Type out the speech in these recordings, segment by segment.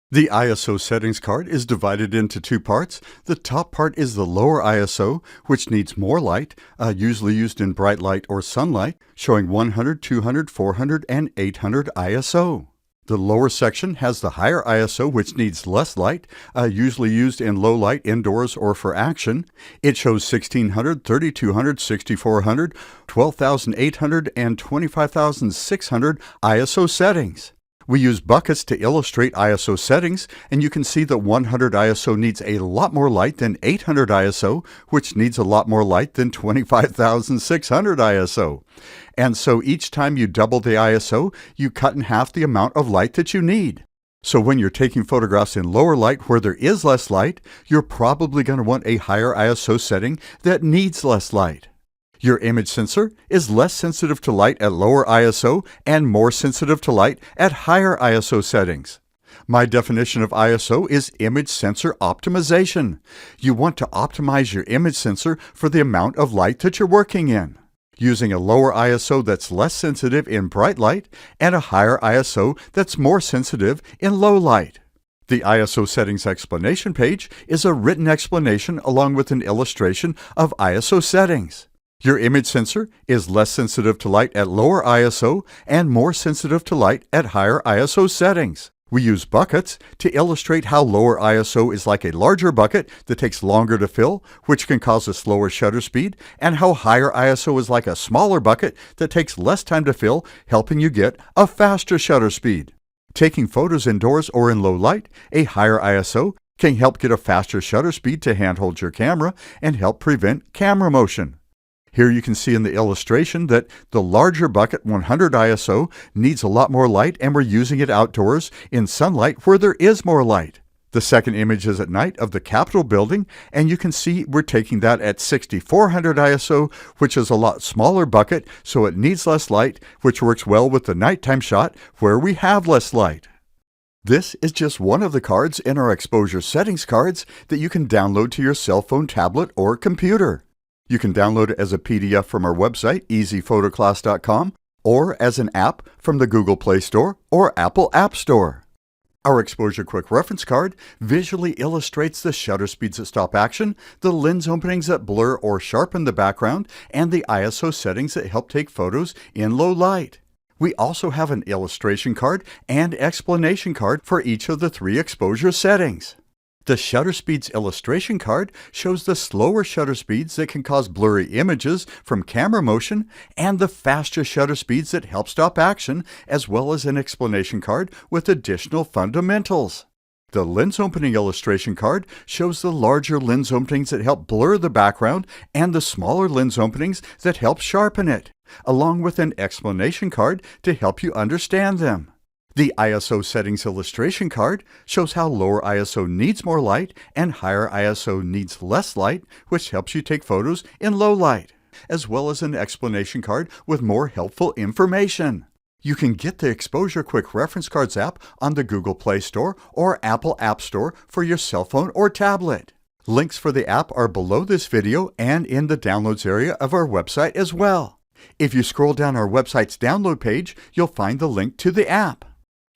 The ISO settings card is divided into two parts. The top part is the lower ISO, which needs more light, usually used in bright light or sunlight, showing 100, 200, 400, and 800 ISO. The lower section has the higher ISO, which needs less light, usually used in low light indoors or for action. It shows 1600, 3200, 6400, 12,800, and 25,600 ISO settings. We use buckets to illustrate ISO settings, and you can see that 100 ISO needs a lot more light than 800 ISO, which needs a lot more light than 25,600 ISO. And so each time you double the ISO, you cut in half the amount of light that you need. So when you're taking photographs in lower light where there is less light, you're probably going to want a higher ISO setting that needs less light. Your image sensor is less sensitive to light at lower ISO and more sensitive to light at higher ISO settings. My definition of ISO is image sensor optimization. You want to optimize your image sensor for the amount of light that you're working in, using a lower ISO that's less sensitive in bright light and a higher ISO that's more sensitive in low light. The ISO settings explanation page is a written explanation along with an illustration of ISO settings. Your image sensor is less sensitive to light at lower ISO and more sensitive to light at higher ISO settings. We use buckets to illustrate how lower ISO is like a larger bucket that takes longer to fill, which can cause a slower shutter speed, and how higher ISO is like a smaller bucket that takes less time to fill, helping you get a faster shutter speed. Taking photos indoors or in low light, a higher ISO can help get a faster shutter speed to handhold your camera and help prevent camera motion. Here you can see in the illustration that the larger bucket 100 ISO needs a lot more light, and we're using it outdoors in sunlight where there is more light. The second image is at night of the Capitol building, and you can see we're taking that at 6400 ISO, which is a lot smaller bucket, so it needs less light, which works well with the nighttime shot where we have less light. This is just one of the cards in our exposure settings cards that you can download to your cell phone, tablet, or computer. You can download it as a PDF from our website, easyphotoclass.com, or as an app from the Google Play Store or Apple App Store. Our Exposure Quick Reference Card visually illustrates the shutter speeds that stop action, the lens openings that blur or sharpen the background, and the ISO settings that help take photos in low light. We also have an illustration card and explanation card for each of the three exposure settings. The Shutter Speeds illustration card shows the slower shutter speeds that can cause blurry images from camera motion and the faster shutter speeds that help stop action, as well as an explanation card with additional fundamentals. The lens opening illustration card shows the larger lens openings that help blur the background and the smaller lens openings that help sharpen it, along with an explanation card to help you understand them. The ISO settings illustration card shows how lower ISO needs more light and higher ISO needs less light, which helps you take photos in low light, as well as an explanation card with more helpful information. You can get the Exposure Quick Reference Cards app on the Google Play Store or Apple App Store for your cell phone or tablet. Links for the app are below this video and in the downloads area of our website as well. If you scroll down our website's download page, you'll find the link to the app.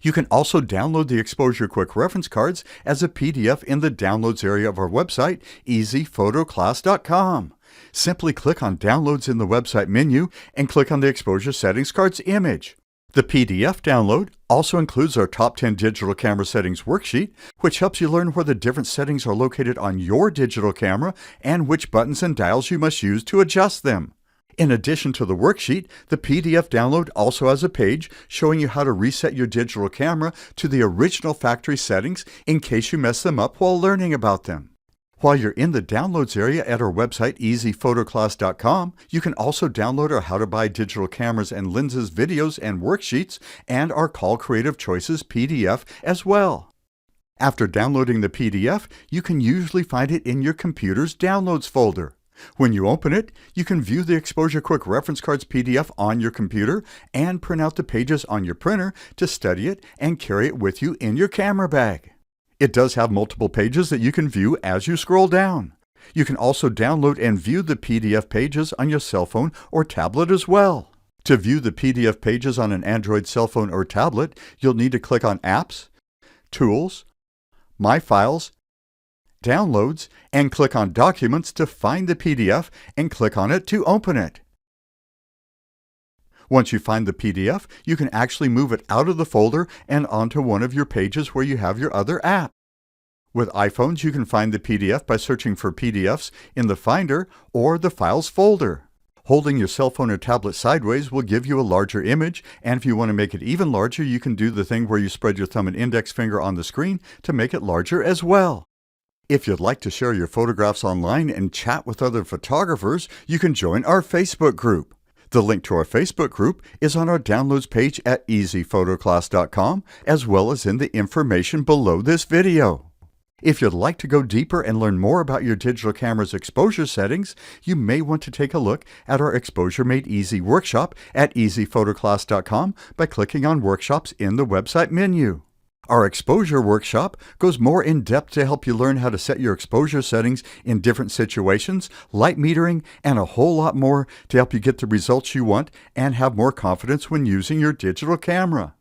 You can also download the Exposure Quick Reference Cards as a PDF in the Downloads area of our website, easyphotoclass.com. Simply click on Downloads in the website menu and click on the Exposure Settings Cards image. The PDF download also includes our Top 10 Digital Camera Settings worksheet, which helps you learn where the different settings are located on your digital camera and which buttons and dials you must use to adjust them. In addition to the worksheet, the PDF download also has a page showing you how to reset your digital camera to the original factory settings in case you mess them up while learning about them. While you're in the downloads area at our website, easyphotoclass.com, you can also download our How to Buy Digital Cameras and Lenses videos and worksheets and our Call Creative Choices PDF as well. After downloading the PDF, you can usually find it in your computer's Downloads folder. When you open it, you can view the Exposure Quick Reference Cards PDF on your computer and print out the pages on your printer to study it and carry it with you in your camera bag. It does have multiple pages that you can view as you scroll down. You can also download and view the PDF pages on your cell phone or tablet as well. To view the PDF pages on an Android cell phone or tablet, you'll need to click on Apps, Tools, My Files, Downloads, and click on Documents to find the PDF and click on it to open it. Once you find the PDF, you can actually move it out of the folder and onto one of your pages where you have your other app. With iPhones, you can find the PDF by searching for PDFs in the Finder or the Files folder. Holding your cell phone or tablet sideways will give you a larger image, and if you want to make it even larger, you can do the thing where you spread your thumb and index finger on the screen to make it larger as well. If you'd like to share your photographs online and chat with other photographers, you can join our Facebook group. The link to our Facebook group is on our downloads page at easyphotoclass.com, as well as in the information below this video. If you'd like to go deeper and learn more about your digital camera's exposure settings, you may want to take a look at our Exposure Made Easy workshop at easyphotoclass.com by clicking on Workshops in the website menu. Our exposure workshop goes more in depth to help you learn how to set your exposure settings in different situations, light metering, and a whole lot more to help you get the results you want and have more confidence when using your digital camera.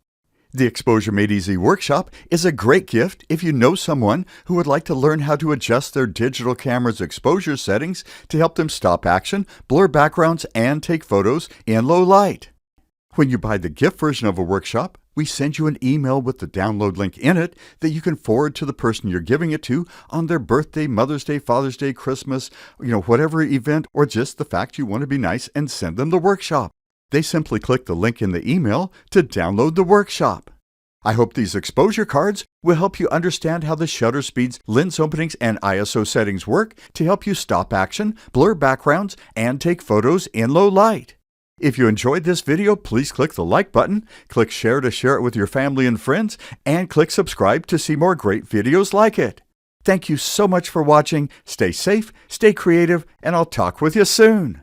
The Exposure Made Easy workshop is a great gift if you know someone who would like to learn how to adjust their digital camera's exposure settings to help them stop action, blur backgrounds, and take photos in low light. When you buy the gift version of a workshop, we send you an email with the download link in it that you can forward to the person you're giving it to on their birthday, Mother's Day, Father's Day, Christmas, whatever event, or just the fact you want to be nice and send them the workshop. They simply click the link in the email to download the workshop. I hope these exposure cards will help you understand how the shutter speeds, lens openings, and ISO settings work to help you stop action, blur backgrounds, and take photos in low light. If you enjoyed this video, please click the like button, click share to share it with your family and friends, and click subscribe to see more great videos like it. Thank you so much for watching. Stay safe, stay creative, and I'll talk with you soon.